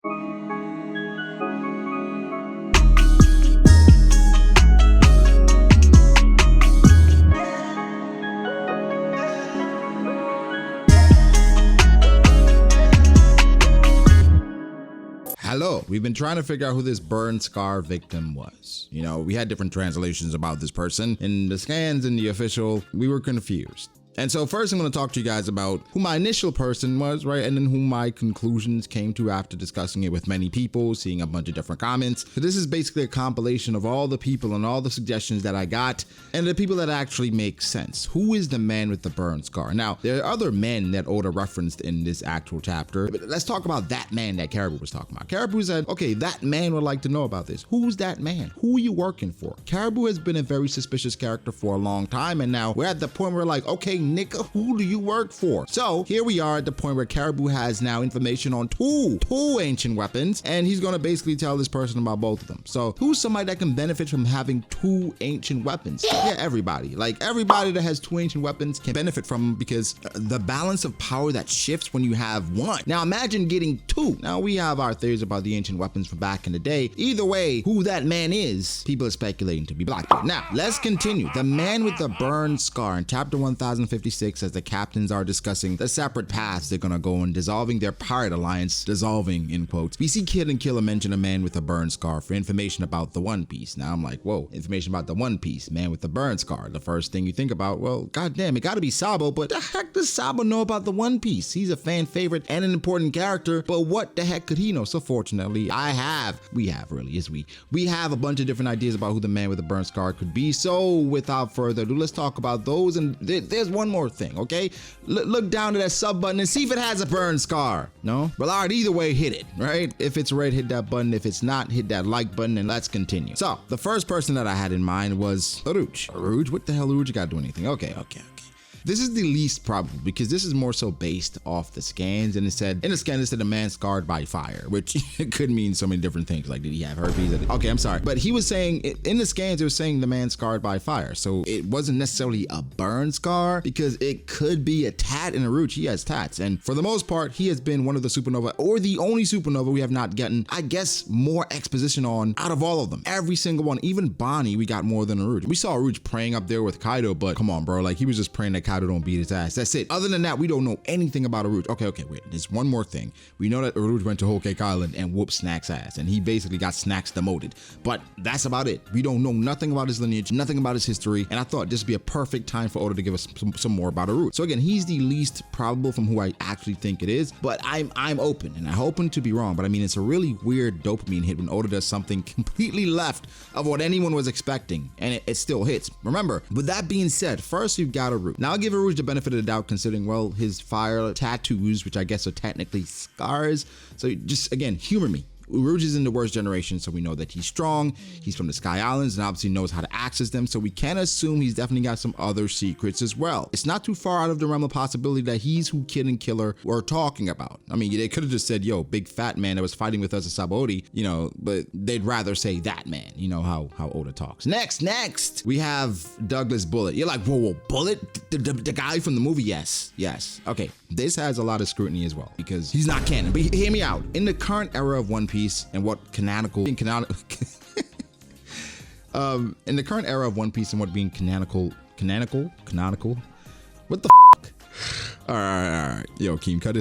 Hello, we've been trying to figure out who this burn scar victim was. You know, we had different translations about this person. In the scans and the official, we were confused. And so first I'm going to talk to you guys about who my initial person was, right? And then who my conclusions came to after discussing it with many people, seeing a bunch of different comments. So this is basically a compilation of all the people and all the suggestions that I got and the people that actually make sense. Who is the man with the burn scar? Now, there are other men that Oda referenced in this actual chapter, but let's talk about that man that Caribou was talking about. Caribou said, okay, that man would like to know about this. Who's that man? Who are you working for? Caribou has been a very suspicious character for a long time, and now we're at the point where we're like, okay, nigga, who do you work for? So here we are at the point where Caribou has now information on two ancient weapons, and he's gonna basically tell this person about both of them. So who's somebody that can benefit from having two ancient weapons? Yeah, everybody. Like everybody that has two ancient weapons can benefit from them because the balance of power that shifts when you have one. Now imagine getting two. Now we have our theories about the ancient weapons from back in the day. Either way, who that man is, people are speculating to be Blackbeard. Now let's continue. The man with the burn scar in chapter 1056, as the captains are discussing the separate paths they're gonna go in dissolving their pirate alliance, dissolving in quotes. We see Kid and Killer mention a man with a burn scar for information about the One Piece. Now I'm like, whoa, information about the One Piece, man with the burn scar. The first thing you think about, well, goddamn, it gotta be Sabo, but the heck does Sabo know about the One Piece? He's a fan favorite and an important character, but what the heck could he know? So fortunately, we have a bunch of different ideas about who the man with the burn scar could be. So without further ado, let's talk about those. And there's one more thing, okay? Look down to that sub button and see if it has a burn scar. No? Well, all right, either way, hit it, right? If it's red, hit that button. If it's not, hit that like button, and let's continue. So the first person that I had in mind was Aruj. Aruj? What the hell, Aruj? You gotta do anything? Okay. This is the least probable because this is more so based off the scans, and it said in the scan it said a man scarred by fire, which could mean so many different things. Like, did he have herpes? Okay, I'm sorry, but he was saying in the scans it was saying the man scarred by fire, so it wasn't necessarily a burn scar because it could be a tat in Aruj. He has tats, and for the most part he has been one of the supernova, or the only supernova we have not gotten, I guess, more exposition on out of all of them. Every single one, even Bonnie, we got more than Aruj. We saw Aruj praying up there with Kaido, but come on, bro, like he was just praying that Kaido don't beat his ass. That's it. Other than that, we don't know anything about Aruj. Okay, wait. There's one more thing. We know that Aruj went to Whole Cake Island and whooped Snack's ass, and he basically got Snacks demoted. But that's about it. We don't know nothing about his lineage, nothing about his history, and I thought this would be a perfect time for Oda to give us some more about Aruj. So again, he's the least probable from who I actually think it is, but I'm open, and I'm hoping to be wrong, but I mean, it's a really weird dopamine hit when Oda does something completely left of what anyone was expecting, and it still hits. Remember, with that being said, first you've got Aruj. Now I'll give Aruj the benefit of the doubt considering, well, his fire tattoos, which I guess are technically scars. So just, again, humor me. Uruj is in the worst generation, so we know that he's strong. He's from the Sky Islands and obviously knows how to access them, so we can assume he's definitely got some other secrets as well. It's not too far out of the realm of possibility that he's who Kid and Killer were talking about. I mean, they could have just said, yo, big fat man that was fighting with us at Sabaody, you know, but they'd rather say that man. You know how Oda talks. Next, we have Douglas Bullet. You're like, whoa, Bullet? The guy from the movie? Yes. Okay, this has a lot of scrutiny as well because he's not canon, but hear me out. In the current era of One Piece, and what canonical in the current era of One Piece and what being canonical, what the all right, yo, Keem, cut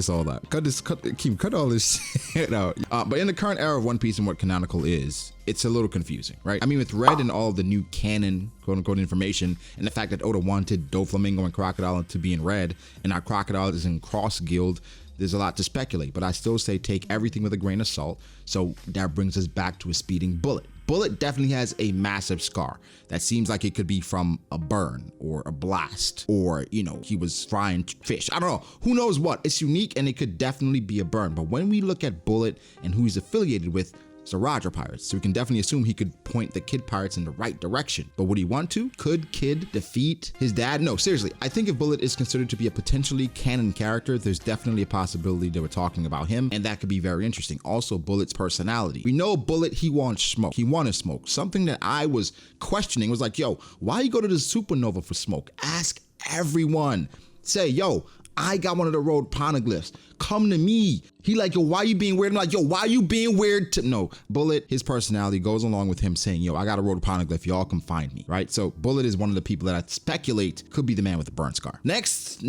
all this shit out. But in the current era of One Piece and what canonical is, it's a little confusing, right? I mean, with Red and all the new canon, quote unquote, information, and the fact that Oda wanted Doflamingo and Crocodile to be in Red, and now Crocodile is in Cross Guild, there's a lot to speculate, but I still say take everything with a grain of salt. So that brings us back to a speeding Bullet. Bullet definitely has a massive scar that seems like it could be from a burn or a blast, or, you know, he was frying fish. I don't know. Who knows what? It's unique and it could definitely be a burn. But when we look at Bullet and who he's affiliated with, it's the Roger Pirates, so we can definitely assume he could point the Kid Pirates in the right direction. But would he want to? Could Kid defeat his dad? No, seriously, I think if Bullet is considered to be a potentially canon character, there's definitely a possibility that we're talking about him, and that could be very interesting. Also, Bullet's personality. We know Bullet, he wants smoke. He wanted smoke. Something that I was questioning was like, yo, why you go to the supernova for smoke? Ask everyone. Say, yo, I got one of the road poneglyphs. Come to me. He like, yo, why you being weird? I'm like, yo, why you being weird? No, Bullet, his personality goes along with him saying, yo, I got a road poneglyph, y'all come find me, right? So Bullet is one of the people that I speculate could be the man with the burn scar. Next,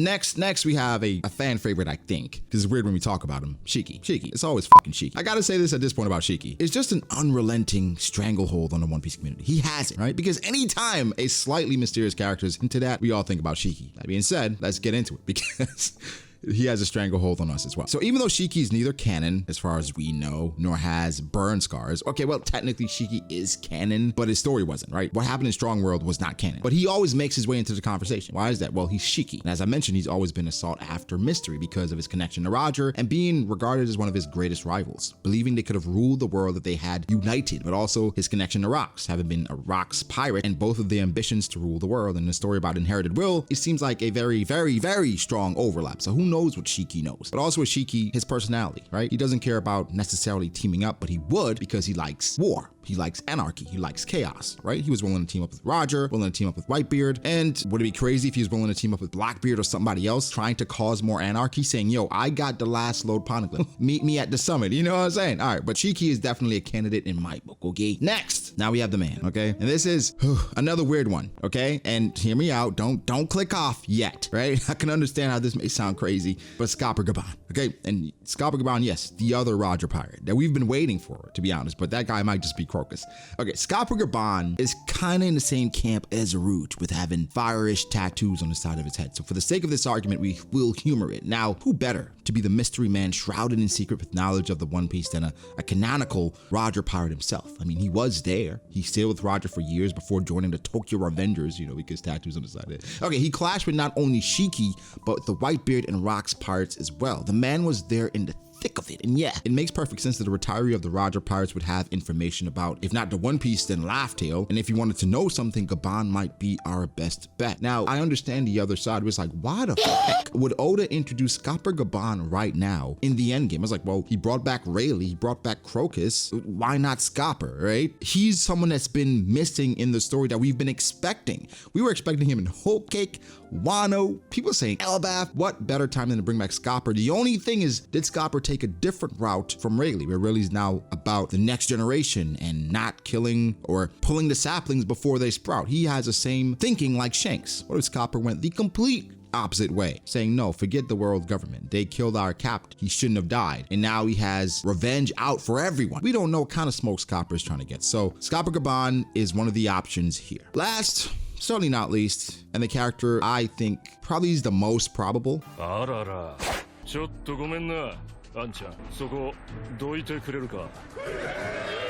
we have a fan favorite, I think, because it's weird when we talk about him, Shiki. It's always fucking Shiki. I gotta say this at this point about Shiki. It's just an unrelenting stranglehold on the One Piece community. He has it, right? Because anytime a slightly mysterious character is into that, we all think about Shiki. That being said, let's get into it because he has a stranglehold on us as well. So even though Shiki is neither canon, as far as we know, nor has burn scars, okay, well, technically Shiki is canon, but his story wasn't, right? What happened in Strong World was not canon, but he always makes his way into the conversation. Why is that? Well, he's Shiki. And as I mentioned, he's always been a sought after mystery because of his connection to Roger and being regarded as one of his greatest rivals, believing they could have ruled the world if they had united, but also his connection to Rocks, having been a Rocks pirate and both of their ambitions to rule the world. And the story about inherited will, it seems like a very, very, very strong overlap. So who knows what Shiki knows? But also with Shiki, his personality, right? He doesn't care about necessarily teaming up, but he would because he likes war. He likes anarchy. He likes chaos, right? He was willing to team up with Roger, willing to team up with Whitebeard. And would it be crazy if he was willing to team up with Blackbeard or somebody else trying to cause more anarchy, saying, yo, I got the last load poneglyph. Meet me at the summit. You know what I'm saying? All right, but Shiki is definitely a candidate in my book, okay? Next, now we have the man, okay? And this is another weird one, okay? And hear me out. Don't click off yet, right? I can understand how this may sound crazy, but Scopper Gaban, okay? And Scopper Gaban, yes, the other Roger pirate that we've been waiting for, to be honest, but that guy might just be Crocus. Okay, Scopper Gaban is kind of in the same camp as Root with having fire-ish tattoos on the side of his head. So for the sake of this argument, we will humor it. Now, who better to be the mystery man shrouded in secret with knowledge of the One Piece than a canonical Roger pirate himself? I mean, he was there. He stayed with Roger for years before joining the Tokyo Revengers, you know, because tattoos on the side of it. Okay, he clashed with not only Shiki, but the Whitebeard and Rocks pirates as well. The man was there in the thick of it. And yeah, it makes perfect sense that the retiree of the Roger pirates would have information about, if not the One Piece, then Laugh Tale. And if you wanted to know something, Gaban might be our best bet. Now, I understand the other side was like, why the heck would Oda introduce Scopper Gaban right now in the endgame? I was like, well, he brought back Rayleigh, he brought back Crocus. Why not Scopper, right? He's someone that's been missing in the story that we've been expecting. We were expecting him in Whole Cake, Wano, people saying Elbaf. What better time than to bring back Scopper? The only thing is, did Scopper take a different route from Rayleigh, where Rayleigh's now about the next generation and not killing or pulling the saplings before they sprout? He has the same thinking like Shanks. What if Scopper went the complete opposite way, saying, no, forget the world government. They killed our captain. He shouldn't have died. And now he has revenge out for everyone. We don't know what kind of smoke Scopper is trying to get. So Scopper Gaban is one of the options here. Last, certainly not least, and the character I think probably is the most probable.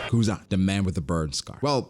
Kuzan, the man with the burn scar. Well,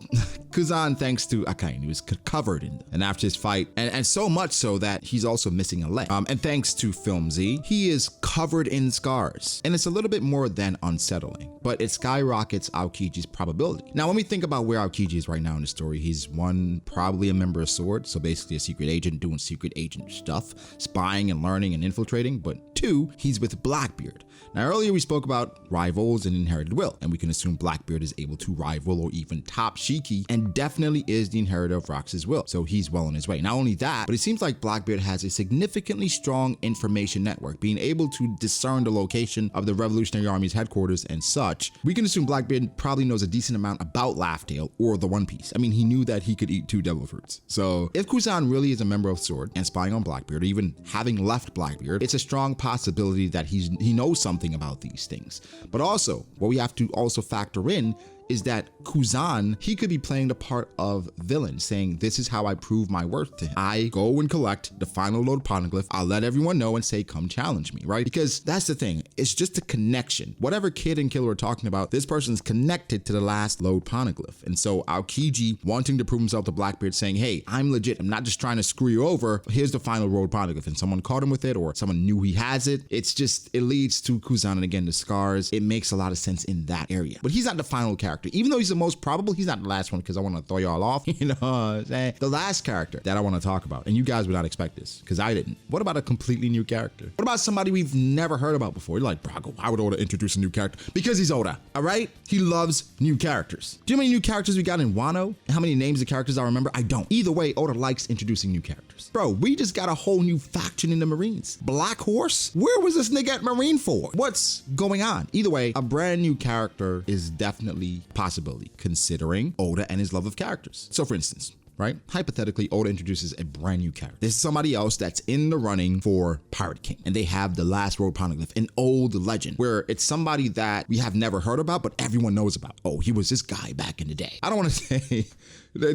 Kuzan, thanks to Akainu, he was covered in them. And after his fight, and so much so that he's also missing a leg. And thanks to Film Z, he is covered in scars. And it's a little bit more than unsettling, but it skyrockets Aokiji's probability. Now, when we think about where Aokiji is right now in the story, he's one, probably a member of SWORD, so basically a secret agent doing secret agent stuff, spying and learning and infiltrating, but two, he's with Blackbeard. Now, earlier we spoke about rivals and inherited will, and we can assume Blackbeard is able to rival or even top Shiki, and definitely is the inheritor of Rox's will, so he's well on his way. Not only that, but it seems like Blackbeard has a significantly strong information network, being able to discern the location of the Revolutionary Army's headquarters and such. We can assume Blackbeard probably knows a decent amount about Laugh Tale or the One Piece. I mean, he knew that he could eat 2 devil fruits. So if Kuzan really is a member of SWORD and spying on Blackbeard, or even having left Blackbeard, it's a strong possibility that he knows something about these things. But also, what we have to also factor in is that Kuzan, he could be playing the part of villain, saying, this is how I prove my worth to him. I go and collect the final load poneglyph. I'll let everyone know and say, come challenge me, right? Because that's the thing. It's just a connection. Whatever Kid and Killer are talking about, this person's connected to the last load poneglyph. And so Aokiji wanting to prove himself to Blackbeard, saying, hey, I'm legit. I'm not just trying to screw you over. Here's the final load poneglyph. And someone caught him with it, or someone knew he has it. It's just, it leads to Kuzan, and again, the scars. It makes a lot of sense in that area. But he's not the final character. character. Even though he's the most probable, he's not the last one because I want to throw y'all off. You know what I'm saying? The last character that I want to talk about, and you guys would not expect this because I didn't. What about a completely new character? What about somebody we've never heard about before? You're like, bro, why would Oda introduce a new character? Because he's Oda, all right? He loves new characters. Do you know how many new characters we got in Wano? And how many names of characters I remember? I don't. Either way, Oda likes introducing new characters. Bro, we just got a whole new faction in the Marines. Black Horse? Where was this nigga at Marine for? What's going on? Either way, a brand new character is definitely a possibility considering Oda and his love of characters. So for instance, right? Hypothetically, Oda introduces a brand new character. This is somebody else that's in the running for Pirate King, and they have the last road poneglyph, an old legend, where it's somebody that we have never heard about, but everyone knows about. Oh, he was this guy back in the day. I don't want to say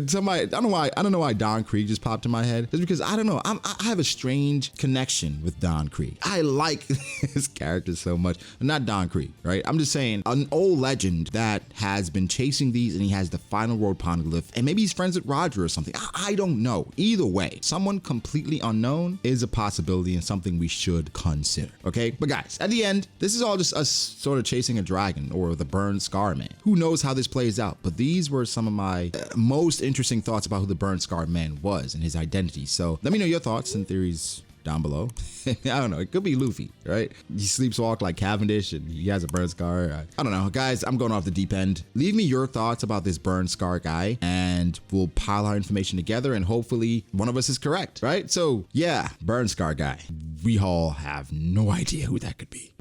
somebody, I don't know why Don Krieg just popped in my head. It's because I don't know. I have a strange connection with Don Krieg. I like his character so much. Not Don Krieg, right? I'm just saying an old legend that has been chasing these, and he has the final road poneglyph, and maybe he's friends with Roger or something. I don't know. Either way, someone completely unknown is a possibility and something we should consider. Okay, but guys, at the end, this is all just us sort of chasing a dragon or the burned scar man. Who knows how this plays out? But these were some of my most interesting thoughts about who the burned scar man was and his identity. So let me know your thoughts and theories down below. I don't know. It could be Luffy, right? He sleepwalk like Cavendish and he has a burn scar. I don't know. Guys, I'm going off the deep end. Leave me your thoughts about this burn scar guy and we'll pile our information together and hopefully one of us is correct, right? So yeah, burn scar guy. We all have no idea who that could be.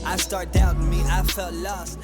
I start doubting me, I felt lost.